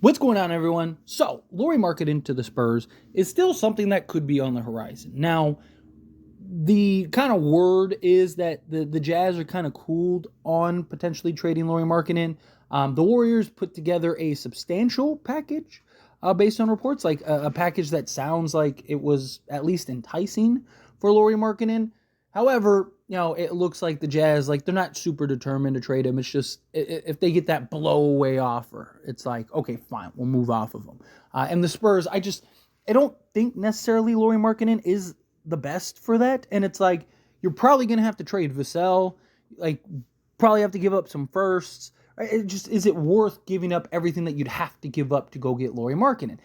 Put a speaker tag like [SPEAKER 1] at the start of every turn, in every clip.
[SPEAKER 1] What's going on, everyone? So, Lauri Markkanen to the Spurs is still something that could be on the horizon. Now, the kind of word is that the Jazz are kind of cooled on potentially trading Lauri Markkanen. The Warriors put together a substantial package based on reports, like a package that sounds like it was at least enticing for Lauri Markkanen. However, it looks like the Jazz, like, they're not super determined to trade him. It's just if they get that blowaway offer, it's like, okay, fine, we'll move off of him. And the Spurs, I don't think necessarily Lauri Markkanen is the best for that. And it's like, you're probably going to have to trade Vassell, like, probably have to give up some firsts. Is it worth giving up everything that you'd have to give up to go get Lauri Markkanen?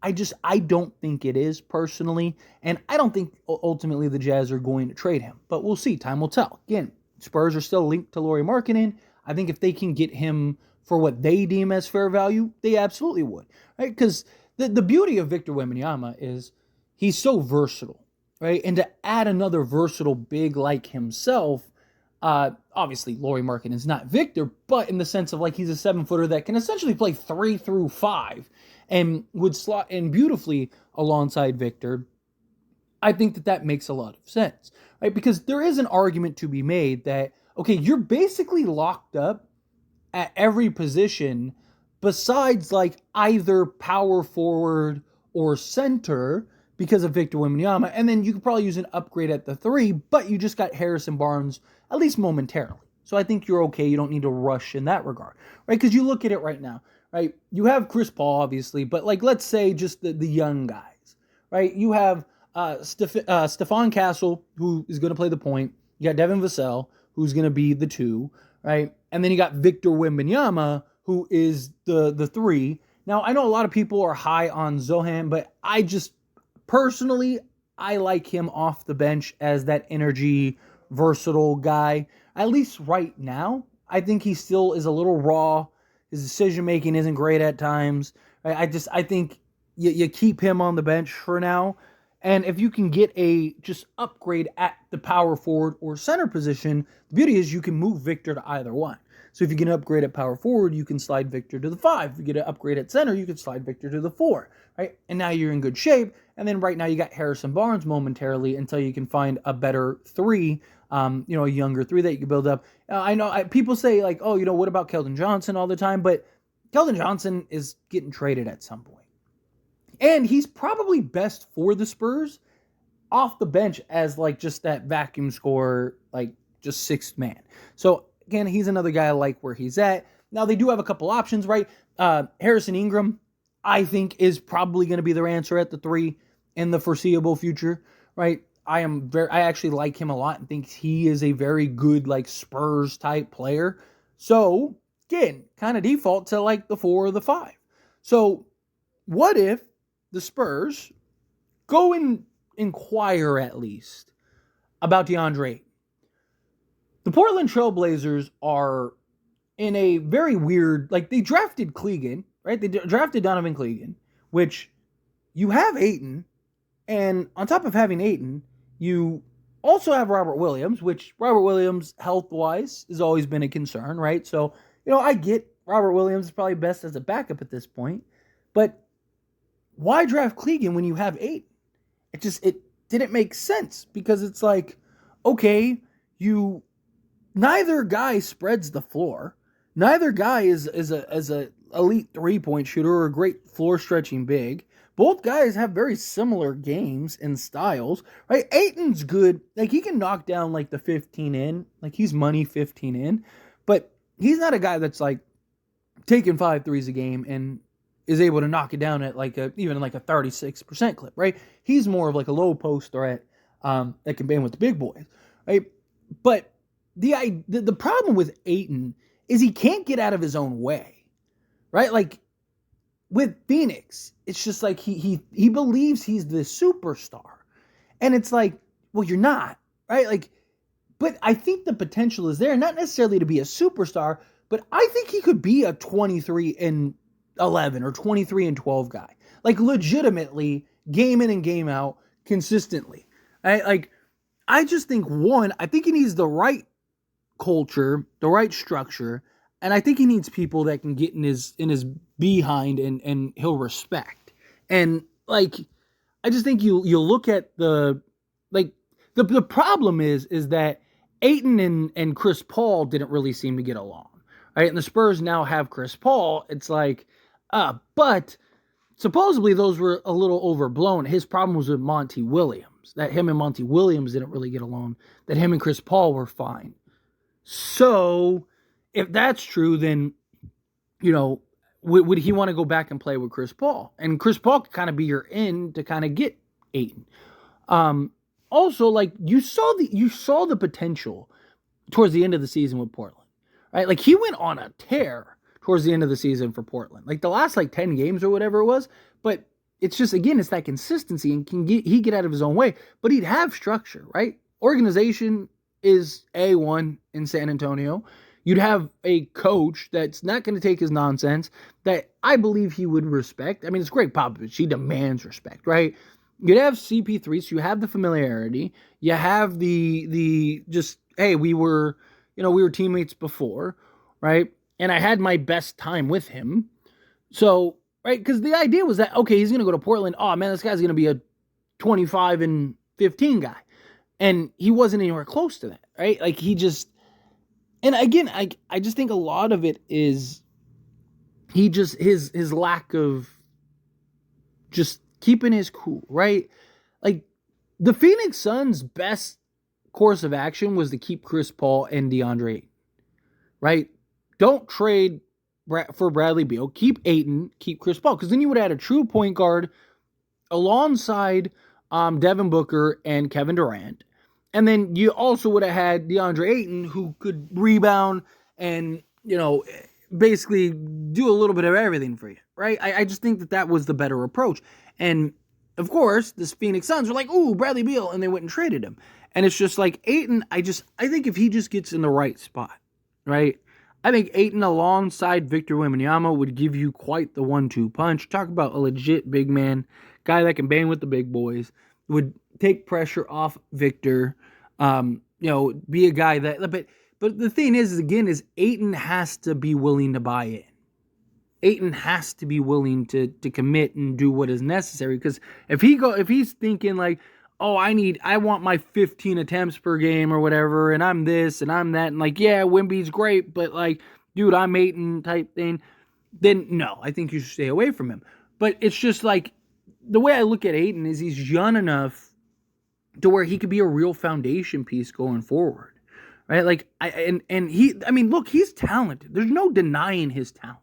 [SPEAKER 1] I don't think it is personally, and I don't think ultimately the Jazz are going to trade him. But we'll see. Time will tell. Again, Spurs are still linked to Lauri Markkanen. I think if they can get him for what they deem as fair value, they absolutely would, right? Because the beauty of Victor Wembanyama is he's so versatile, right? And to add another versatile big like himself, obviously Lauri Markkanen is not Victor, but in the sense of, like, he's a 7-footer that can essentially play 3 through 5 and would slot in beautifully alongside Victor. I think that makes a lot of sense, right? Because there is an argument to be made that, okay, you're basically locked up at every position besides, like, either power forward or center because of Victor Wembanyama, and then you could probably use an upgrade at the 3, but you just got Harrison Barnes, at least momentarily. So I think you're okay. You don't need to rush in that regard, right? Because you look at it right now, right? You have Chris Paul, obviously, but, like, let's say just the young guys, right? You have Stephon Castle, who is going to play the point. You got Devin Vassell, who's going to be the 2, right? And then you got Victor Wembanyama, who is the 3. Now, I know a lot of people are high on Zohan, but personally, I like him off the bench as that energy, versatile guy. At least right now, I think he still is a little raw. His decision-making isn't great at times. I think you keep him on the bench for now. And if you can get a just upgrade at the power forward or center position, the beauty is you can move Victor to either one. So if you get an upgrade at power forward, you can slide Victor to the 5. If you get an upgrade at center, you can slide Victor to the 4, right? And now you're in good shape. And then right now you got Harrison Barnes momentarily until you can find a better 3, a younger 3 that you can build up. I know people say, like, oh, what about Keldon Johnson all the time? But Keldon Johnson is getting traded at some point. And he's probably best for the Spurs off the bench as, like, just that vacuum scorer, like, just 6th man. So again, he's another guy I like where he's at. Now, they do have a couple options, right? Harrison Ingram, I think, is probably going to be their answer at the 3 in the foreseeable future, right? I actually like him a lot and think he is a very good, like, Spurs type player. So again, kind of default to, like, the 4 or the 5. So what if the Spurs go and inquire at least about Deandre Ayton? The Portland Trailblazers are in a very weird, like, they drafted Clegan, right? They drafted Donovan Clegan, which you have Ayton, and on top of having Ayton, you also have Robert Williams, which Robert Williams, health-wise, has always been a concern, right? So, I get Robert Williams is probably best as a backup at this point, but why draft Clegan when you have Ayton? It didn't make sense, because it's like, okay, neither guy spreads the floor. Neither guy is a elite 3-point shooter or a great floor stretching big. Both guys have very similar games and styles, right? Ayton's good. Like, he can knock down, like, the 15 in. Like, he's money 15 in. But he's not a guy that's, like, taking 5 threes a game and is able to knock it down at, like, even like a 36% clip, right? He's more of, like, a low post threat that can bang with the big boys, right? But the problem with Ayton is he can't get out of his own way, right? Like, with Phoenix, it's just like he believes he's the superstar. And it's like, well, you're not, right? Like, but I think the potential is there, not necessarily to be a superstar, but I think he could be a 23 and 11 or 23 and 12 guy. Like, legitimately, game in and game out, consistently. I just think, I think he needs the right culture, the right structure, and I think he needs people that can get in his behind and he'll respect. And like, I just think you look at the problem is that Ayton and Chris Paul didn't really seem to get along, right? And the Spurs now have Chris Paul. It's like, but supposedly those were a little overblown. His problem was with Monty Williams, that him and Monty Williams didn't really get along, that him and Chris Paul were fine. So if that's true, then, would he want to go back and play with Chris Paul? And Chris Paul could kind of be your in to kind of get Ayton. Also, like, you saw the potential towards the end of the season with Portland, right? Like, he went on a tear towards the end of the season for Portland, like the last 10 games or whatever it was. But it's just, again, it's that consistency, and he get out of his own way, but he'd have structure, right? Organization is A1 in San Antonio. You'd have a coach that's not going to take his nonsense, that I believe he would respect. I mean, it's Greg Popovich. He demands respect, right? You'd have CP3, so you have the familiarity. You have the just, hey, we were teammates before, right? And I had my best time with him. So, right, because the idea was that, okay, he's going to go to Portland. Oh, man, this guy's going to be a 25 and 15 guy. And he wasn't anywhere close to that, right? Like, he just... And again, I just think a lot of it is his lack of just keeping his cool, right? Like, the Phoenix Suns' best course of action was to keep Chris Paul and Deandre Ayton, right? Don't trade for Bradley Beal. Keep Ayton, keep Chris Paul, because then you would add a true point guard alongside Devin Booker and Kevin Durant. And then you also would have had DeAndre Ayton, who could rebound and, basically do a little bit of everything for you, right? I just think that was the better approach. And, of course, the Phoenix Suns were like, ooh, Bradley Beal, and they went and traded him. And it's just like Ayton, I think if he just gets in the right spot, right? I think Ayton alongside Victor Wembanyama would give you quite the 1-2 punch. Talk about a legit big man, guy that can bang with the big boys, would take pressure off Victor, be a guy that, but the thing is Ayton has to be willing to buy in. Ayton has to be willing to commit and do what is necessary, because if he's thinking like, oh, I want my 15 attempts per game or whatever, and I'm this and I'm that, and like, yeah, Wemby's great, but like, dude, I'm Ayton type thing, then no, I think you should stay away from him. But it's just like, the way I look at Ayton is he's young enough to where he could be a real foundation piece going forward, right? Like, look, he's talented. There's no denying his talent,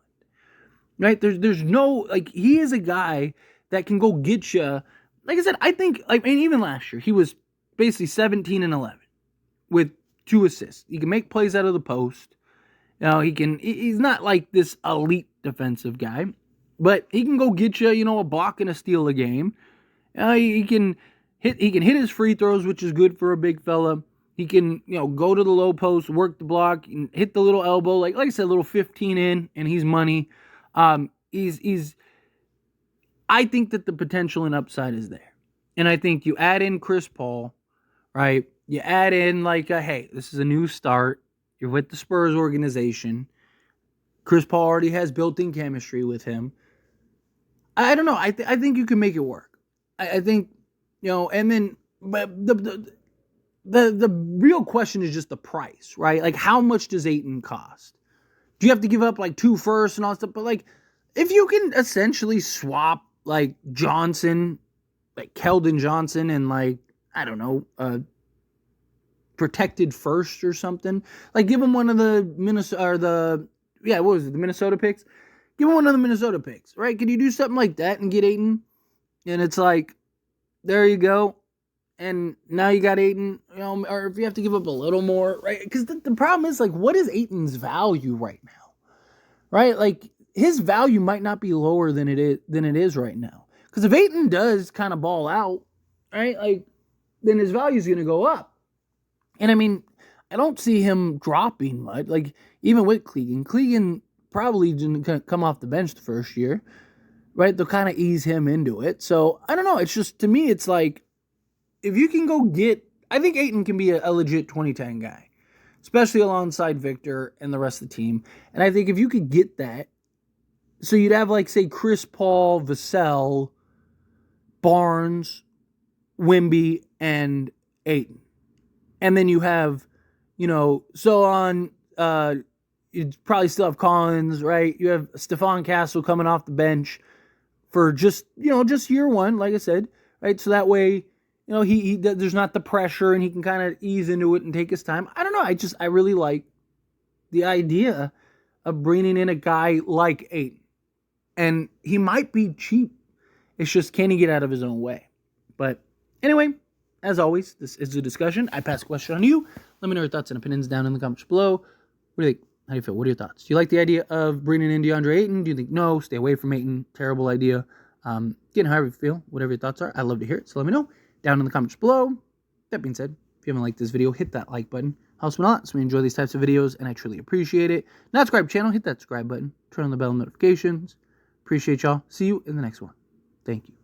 [SPEAKER 1] right? There's no, like, he is a guy that can go get you. Like I said, I think, even last year, he was basically 17 and 11 with 2 assists. He can make plays out of the post. He's not like this elite defensive guy, but he can go get you, a block and a steal a game. He can hit his free throws, which is good for a big fella. He can, go to the low post, work the block, and hit the little elbow. Like I said, a little 15 in, and he's money. I think that the potential and upside is there. And I think you add in Chris Paul, right? You add in hey, this is a new start. You're with the Spurs organization. Chris Paul already has built-in chemistry with him. I don't know. I think you can make it work. I think, and then but the real question is just the price, right? Like, how much does Ayton cost? Do you have to give up 2 firsts and all that stuff? But if you can essentially swap Johnson, Keldon Johnson, and I don't know, protected first or something, give him one of the Minnesota picks? Give him one of the Minnesota picks, right? Can you do something like that and get Ayton? And it's there you go. And now you got Ayton, or if you have to give up a little more, right? Because the problem is, what is Ayton's value right now, right? His value might not be lower than it is right now. Because if Ayton does kind of ball out, right, then his value is going to go up. And I don't see him dropping much. Even with Clegan probably didn't come off the bench the first year, right? They'll kind of ease him into it. So I don't know. It's just, to me, it's if you can go get, I think Ayton can be a legit 2010 guy, especially alongside Victor and the rest of the team. And I think if you could get that, So you'd have, like, say, Chris Paul, Vassell, Barnes, Wemby, and Ayton. And then you have, so on, you'd probably still have Collins, right? You have Stephon Castle coming off the bench for just year one, like I said, right? So that way, he there's not the pressure and he can kind of ease into it and take his time. I don't know. I really like the idea of bringing in a guy like Ayton. And he might be cheap. It's just, can he get out of his own way? But anyway, as always, this is a discussion. I pass the question on to you. Let me know your thoughts and opinions down in the comments below. What do you think? How do you feel? What are your thoughts? Do you like the idea of bringing in Deandre Ayton? Do you think, no, stay away from Ayton? Terrible idea. Again, however you feel, whatever your thoughts are, I'd love to hear it. So let me know down in the comments below. That being said, if you haven't liked this video, hit that like button. Helps me a lot, so we enjoy these types of videos, and I truly appreciate it. Not subscribe to the channel, hit that subscribe button. Turn on the bell notifications. Appreciate y'all. See you in the next one. Thank you.